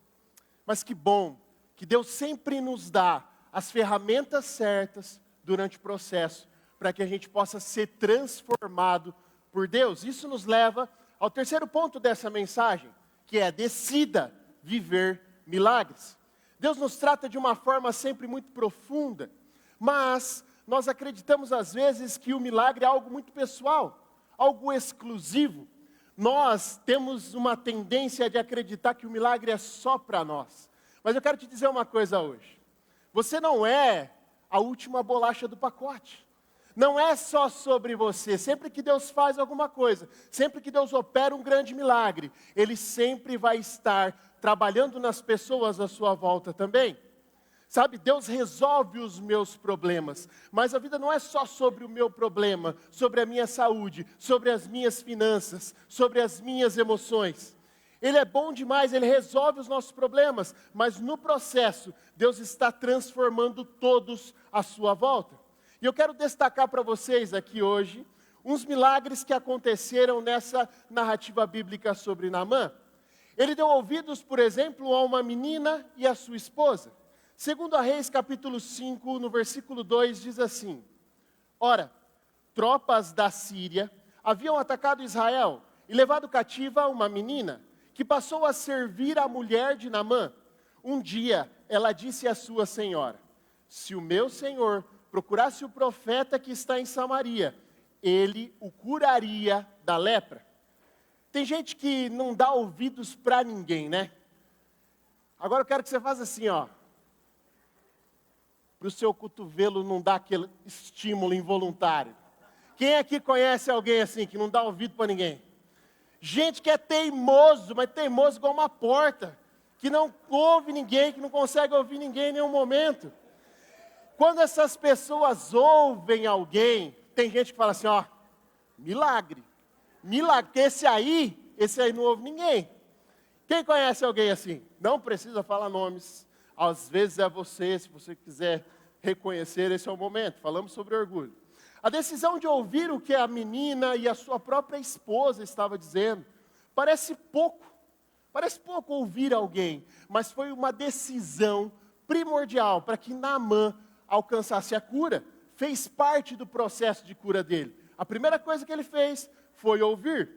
Mas que bom que Deus sempre nos dá as ferramentas certas durante o processo, para que a gente possa ser transformado por Deus. Isso nos leva ao terceiro ponto dessa mensagem, que é: decida viver milagres. Deus nos trata de uma forma sempre muito profunda, mas nós acreditamos às vezes que o milagre é algo muito pessoal, algo exclusivo. Nós temos uma tendência de acreditar que o milagre é só para nós. Mas eu quero te dizer uma coisa hoje: você não é a última bolacha do pacote. não é só sobre você. Sempre que Deus faz alguma coisa, sempre que Deus opera um grande milagre, Ele sempre vai estar trabalhando nas pessoas à sua volta também. Sabe, Deus resolve os meus problemas, mas a vida não é só sobre o meu problema, sobre a minha saúde, sobre as minhas finanças, sobre as minhas emoções. Ele é bom demais, Ele resolve os nossos problemas, mas no processo, Deus está transformando todos à sua volta. E eu quero destacar para vocês aqui hoje, uns milagres que aconteceram nessa narrativa bíblica sobre Naamã. Ele deu ouvidos, por exemplo, a uma menina e a sua esposa. Segundo a Reis, capítulo 5, no versículo 2, diz assim: Ora, tropas da Síria haviam atacado Israel e levado cativa uma menina, que passou a servir a mulher de Naamã. Um dia, ela disse à sua senhora: se o meu senhor procurasse o profeta que está em Samaria, ele o curaria da lepra. Tem gente que não dá ouvidos para ninguém, né? Agora eu quero que você faça assim, ó. Para o seu cotovelo não dar aquele estímulo involuntário. Quem aqui conhece alguém assim, que não dá ouvido para ninguém? Gente que é teimoso, mas teimoso igual uma porta, que não ouve ninguém, que não consegue ouvir ninguém em nenhum momento. Quando essas pessoas ouvem alguém, tem gente que fala assim, ó, milagre, porque esse aí não ouve ninguém. Quem conhece alguém assim? Não precisa falar nomes. Às vezes é você, se você quiser reconhecer, esse é o momento. Falamos sobre orgulho. A decisão de ouvir o que a menina e a sua própria esposa estavam dizendo, parece pouco ouvir alguém, mas foi uma decisão primordial para que Naamã alcançasse a cura. Fez parte do processo de cura dele. A primeira coisa que ele fez foi ouvir.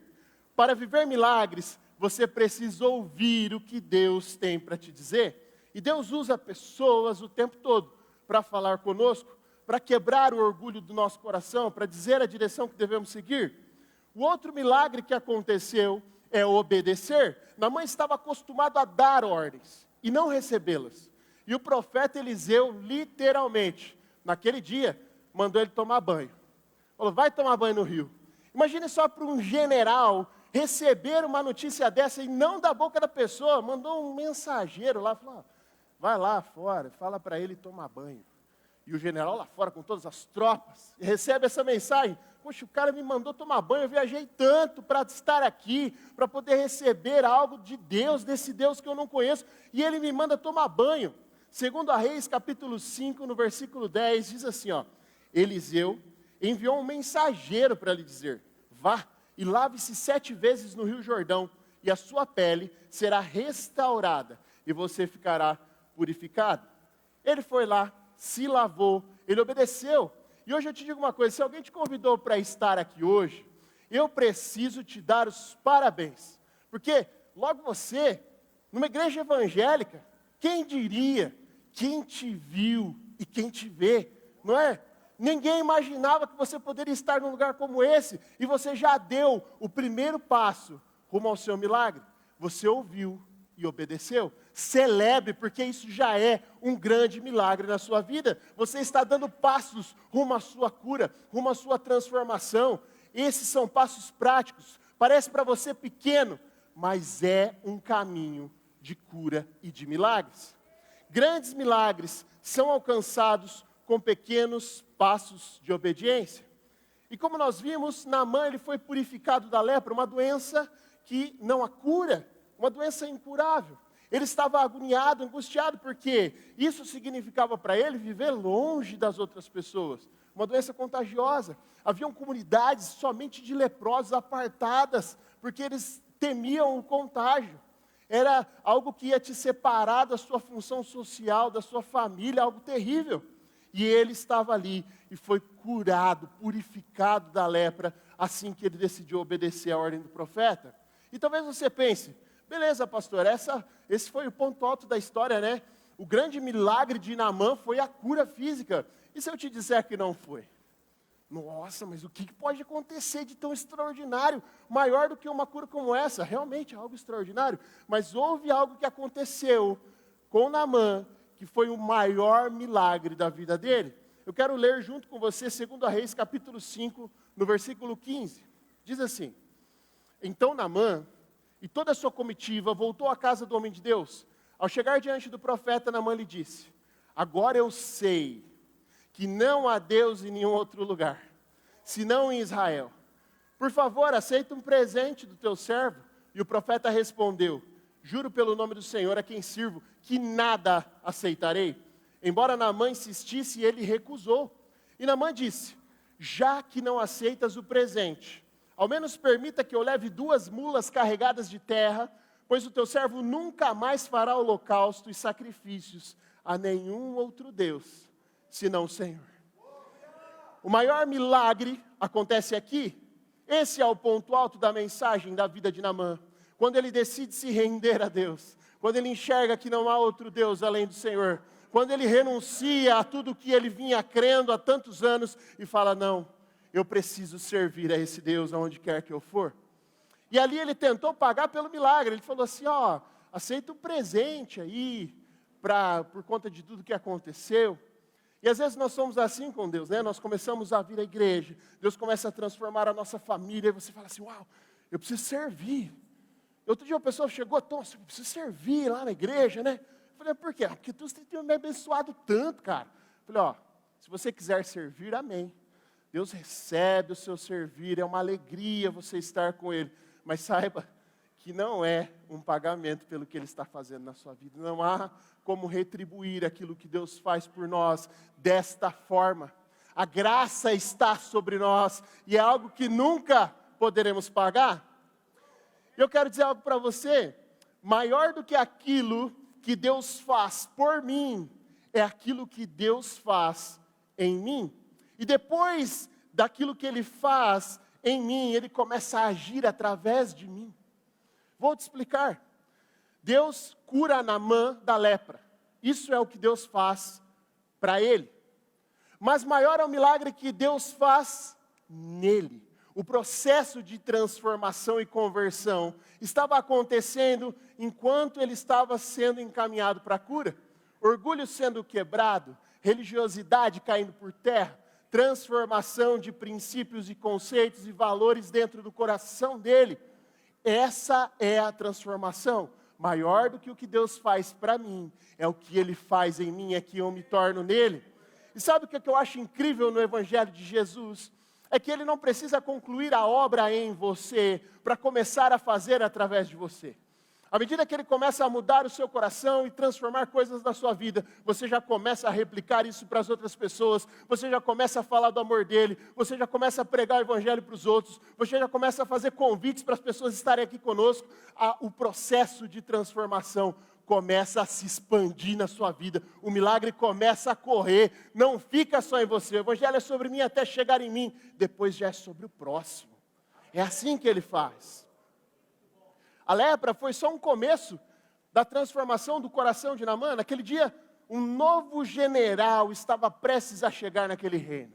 Para viver milagres, você precisa ouvir o que Deus tem para te dizer. E Deus usa pessoas o tempo todo para falar conosco, para quebrar o orgulho do nosso coração, para dizer a direção que devemos seguir. O outro milagre que aconteceu é obedecer. Naamã estava acostumado a dar ordens e não recebê-las. E o profeta Eliseu, literalmente, naquele dia, mandou ele tomar banho. Falou, vai tomar banho no rio. Imagine só para um general receber uma notícia dessa e não da boca da pessoa, mandou um mensageiro lá, falou, vai lá fora, fala para ele tomar banho. E o general lá fora, com todas as tropas, recebe essa mensagem, poxa, o cara me mandou tomar banho, eu viajei tanto para estar aqui, para poder receber algo de Deus, desse Deus que eu não conheço, e ele me manda tomar banho. Segundo a Reis, capítulo 5, no versículo 10, diz assim, ó, Eliseu enviou um mensageiro para lhe dizer, vá e lave-se 7 vezes no rio Jordão, e a sua pele será restaurada, e você ficará purificado. Ele foi lá, se lavou, ele obedeceu. E hoje eu te digo uma coisa, se alguém te convidou para estar aqui hoje, eu preciso te dar os parabéns. Porque logo você, numa igreja evangélica, quem diria, quem te viu e quem te vê, não é? Ninguém imaginava que você poderia estar num lugar como esse, e você já deu o primeiro passo rumo ao seu milagre. Você ouviu e obedeceu. Celebre, porque isso já é um grande milagre na sua vida. Você está dando passos rumo à sua cura, rumo à sua transformação. Esses são passos práticos. Parece para você pequeno, mas é um caminho de cura e de milagres. Grandes milagres são alcançados com pequenos passos de obediência. E como nós vimos, Naamã ele foi purificado da lepra, uma doença que não há cura, uma doença incurável. Ele estava agoniado, angustiado, porque isso significava para ele viver longe das outras pessoas. Uma doença contagiosa. Haviam comunidades somente de leprosos apartadas, porque eles temiam o contágio. Era algo que ia te separar da sua função social, da sua família, algo terrível. E ele estava ali e foi curado, purificado da lepra, assim que ele decidiu obedecer à ordem do profeta. E talvez você pense, beleza, pastor, esse foi o ponto alto da história, né? O grande milagre de Naamã foi a cura física. E se eu te disser que não foi? Nossa, mas o que pode acontecer de tão extraordinário, maior do que uma cura como essa? Realmente é algo extraordinário, mas houve algo que aconteceu com Naamã, que foi o maior milagre da vida dele. eu quero ler junto com você 2 Reis, capítulo 5, no versículo 15. Diz assim: Então Naamã e toda a sua comitiva voltou à casa do homem de Deus. Ao chegar diante do profeta, Naamã lhe disse: Agora eu sei que não há Deus em nenhum outro lugar, senão em Israel. Por favor, aceita um presente do teu servo. E o profeta respondeu: Juro pelo nome do Senhor a quem sirvo, que nada aceitarei. Embora Naamã insistisse, ele recusou. E Naamã disse: Já que não aceitas o presente, ao menos permita que eu leve 2 mulas carregadas de terra, pois o teu servo nunca mais fará holocausto e sacrifícios a nenhum outro Deus, senão o Senhor. O maior milagre acontece aqui. Esse é o ponto alto da mensagem da vida de Naamã. Quando ele decide se render a Deus, quando ele enxerga que não há outro Deus além do Senhor, quando ele renuncia a tudo que ele vinha crendo há tantos anos e fala: não, eu preciso servir a esse Deus aonde quer que eu for. E ali ele tentou pagar pelo milagre. Ele falou assim: aceita um presente aí, por conta de tudo que aconteceu. E às vezes nós somos assim com Deus, né? Nós começamos a vir à igreja, Deus começa a transformar a nossa família, e você fala assim: uau, eu preciso servir. Outro dia uma pessoa chegou: Tom, eu preciso servir lá na igreja, né? Eu falei: por quê? Porque Deus tem me abençoado tanto, cara. Eu falei: se você quiser servir, amém. Deus recebe o seu servir, é uma alegria você estar com Ele. Mas saiba que não é um pagamento pelo que Ele está fazendo na sua vida. Não há como retribuir aquilo que Deus faz por nós desta forma. A graça está sobre nós e é algo que nunca poderemos pagar. Eu quero dizer algo para você: maior do que aquilo que Deus faz por mim, é aquilo que Deus faz em mim. E depois daquilo que Ele faz em mim, Ele começa a agir através de mim. Vou te explicar. Deus cura Naamã da lepra. Isso é o que Deus faz para ele. Mas maior é o milagre que Deus faz nele. O processo de transformação e conversão estava acontecendo enquanto ele estava sendo encaminhado para a cura. Orgulho sendo quebrado, religiosidade caindo por terra, transformação de princípios e conceitos e valores dentro do coração dele. Essa é a transformação. Maior do que o que Deus faz para mim, é o que Ele faz em mim, é que eu me torno nele. E sabe o que eu acho incrível no Evangelho de Jesus? É que Ele não precisa concluir a obra em você, para começar a fazer através de você. À medida que Ele começa a mudar o seu coração e transformar coisas na sua vida, você já começa a replicar isso para as outras pessoas, você já começa a falar do amor dEle, você já começa a pregar o Evangelho para os outros, você já começa a fazer convites para as pessoas estarem aqui conosco. O processo de transformação começa a se expandir na sua vida, o milagre começa a correr, não fica só em você. O Evangelho é sobre mim até chegar em mim, depois já é sobre o próximo. É assim que Ele faz. A lepra foi só um começo da transformação do coração de Naamã. Naquele dia, um novo general estava prestes a chegar naquele reino.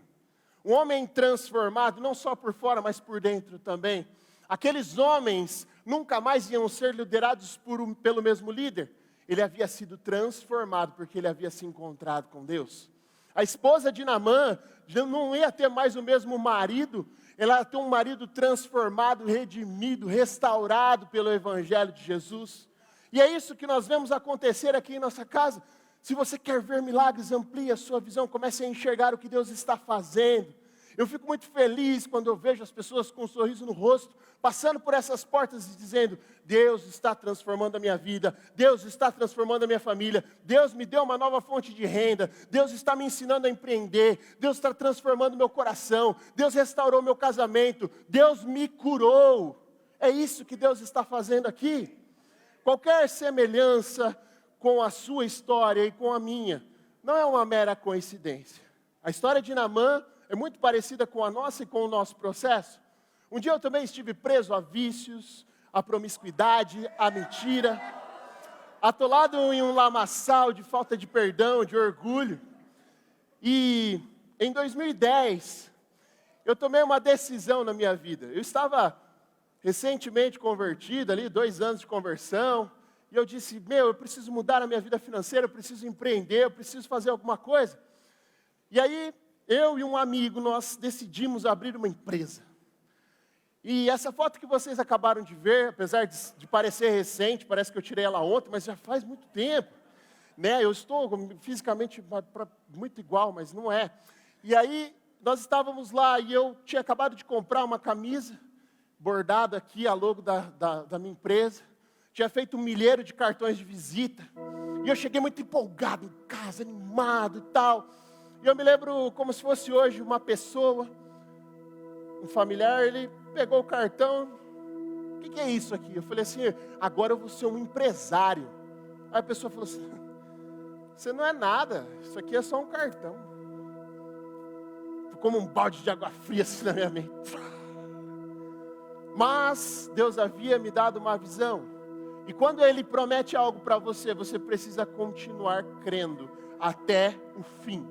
Um homem transformado, não só por fora, mas por dentro também. Aqueles homens nunca mais iam ser liderados pelo mesmo líder. Ele havia sido transformado porque ele havia se encontrado com Deus. A esposa de Naamã já não ia ter mais o mesmo marido. Ela ia ter um marido transformado, redimido, restaurado pelo Evangelho de Jesus. E é isso que nós vemos acontecer aqui em nossa casa. Se você quer ver milagres, amplie a sua visão, comece a enxergar o que Deus está fazendo. Eu fico muito feliz quando eu vejo as pessoas com um sorriso no rosto, passando por essas portas e dizendo: Deus está transformando a minha vida, Deus está transformando a minha família, Deus me deu uma nova fonte de renda, Deus está me ensinando a empreender, Deus está transformando meu coração, Deus restaurou meu casamento, Deus me curou. É isso que Deus está fazendo aqui. Qualquer semelhança com a sua história e com a minha não é uma mera coincidência. A história de Naamã é muito parecida com a nossa e com o nosso processo. Um dia eu também estive preso a vícios, a promiscuidade, a mentira, atolado em um lamaçal de falta de perdão, de orgulho. E em 2010, eu tomei uma decisão na minha vida. Eu estava recentemente convertido ali, 2 anos de conversão, e eu disse: eu preciso mudar a minha vida financeira, eu preciso empreender, eu preciso fazer alguma coisa. E aí, eu e um amigo, nós decidimos abrir uma empresa. E essa foto que vocês acabaram de ver, apesar de parecer recente, parece que eu tirei ela ontem, mas já faz muito tempo. Né? Eu estou fisicamente muito igual, mas não é. E aí, nós estávamos lá e eu tinha acabado de comprar uma camisa, bordada aqui, a logo da minha empresa. Tinha feito um milheiro de cartões de visita. E eu cheguei muito empolgado em casa, animado e tal. E eu me lembro como se fosse hoje uma pessoa, um familiar, ele pegou o cartão. O que é isso aqui? Eu falei assim, agora eu vou ser um empresário. Aí a pessoa falou assim, você não é nada, isso aqui é só um cartão. Ficou como um balde de água fria assim na minha mente. Mas Deus havia me dado uma visão. E quando Ele promete algo para você, você precisa continuar crendo até o fim.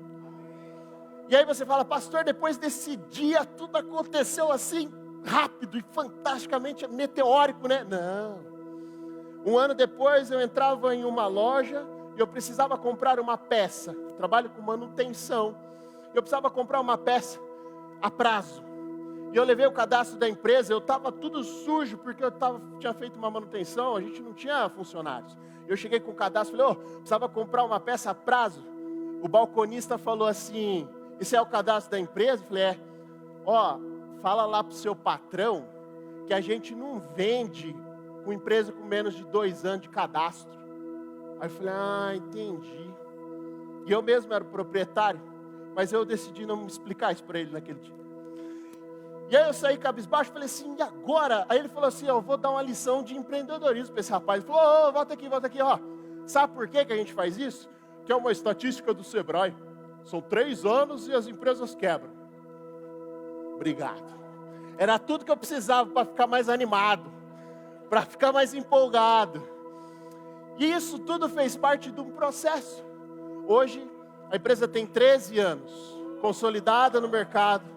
E aí você fala, pastor, depois desse dia tudo aconteceu assim, rápido e fantasticamente meteórico, né? Não. Um ano depois eu entrava em uma loja e eu precisava comprar uma peça. Eu trabalho com manutenção. Eu precisava comprar uma peça a prazo. E eu levei o cadastro da empresa, eu estava tudo sujo, porque eu tinha feito uma manutenção, a gente não tinha funcionários. Eu cheguei com o cadastro, falei, precisava comprar uma peça a prazo. O balconista falou assim, esse é o cadastro da empresa? Eu falei, fala lá para o seu patrão, que a gente não vende com empresa com menos de 2 anos de cadastro. Aí eu falei, entendi. E eu mesmo era o proprietário, mas eu decidi não me explicar isso para ele naquele dia. E aí eu saí cabisbaixo, falei assim, e agora? Aí ele falou assim, eu vou dar uma lição de empreendedorismo para esse rapaz. Ele falou, volta aqui, Sabe por que a gente faz isso? Que é uma estatística do Sebrae. São 3 anos e as empresas quebram. Obrigado. Era tudo que eu precisava para ficar mais animado, para ficar mais empolgado. E isso tudo fez parte de um processo. Hoje, a empresa tem 13 anos, consolidada no mercado,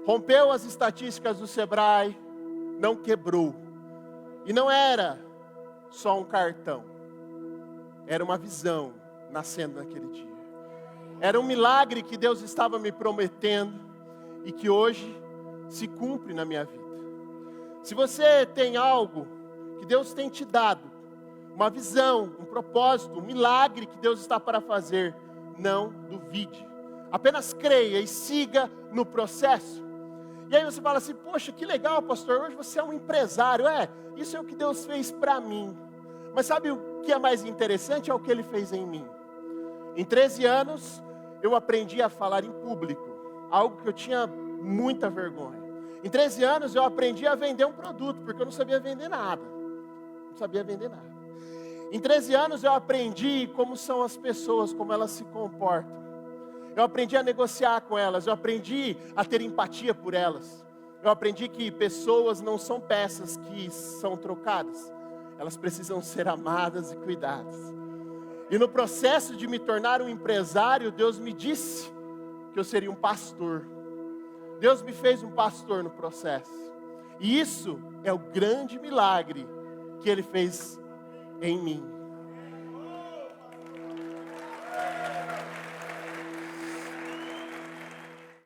rompeu as estatísticas do Sebrae, não quebrou. E não era só um cartão, era uma visão nascendo naquele dia. Era um milagre que Deus estava me prometendo e que hoje se cumpre na minha vida. Se você tem algo que Deus tem te dado, uma visão, um propósito, um milagre que Deus está para fazer, não duvide. Apenas creia e siga no processo. E aí você fala assim, poxa, que legal, pastor, hoje você é um empresário. Isso é o que Deus fez para mim. Mas sabe o que é mais interessante? É o que Ele fez em mim. Em 13 anos, eu aprendi a falar em público, algo que eu tinha muita vergonha. Em 13 anos, eu aprendi a vender um produto, porque eu não sabia vender nada. Em 13 anos, eu aprendi como são as pessoas, como elas se comportam. Eu aprendi a negociar com elas, eu aprendi a ter empatia por elas. Eu aprendi que pessoas não são peças que são trocadas. Elas precisam ser amadas e cuidadas. E no processo de me tornar um empresário, Deus me disse que eu seria um pastor. Deus me fez um pastor no processo. E isso é o grande milagre que Ele fez em mim.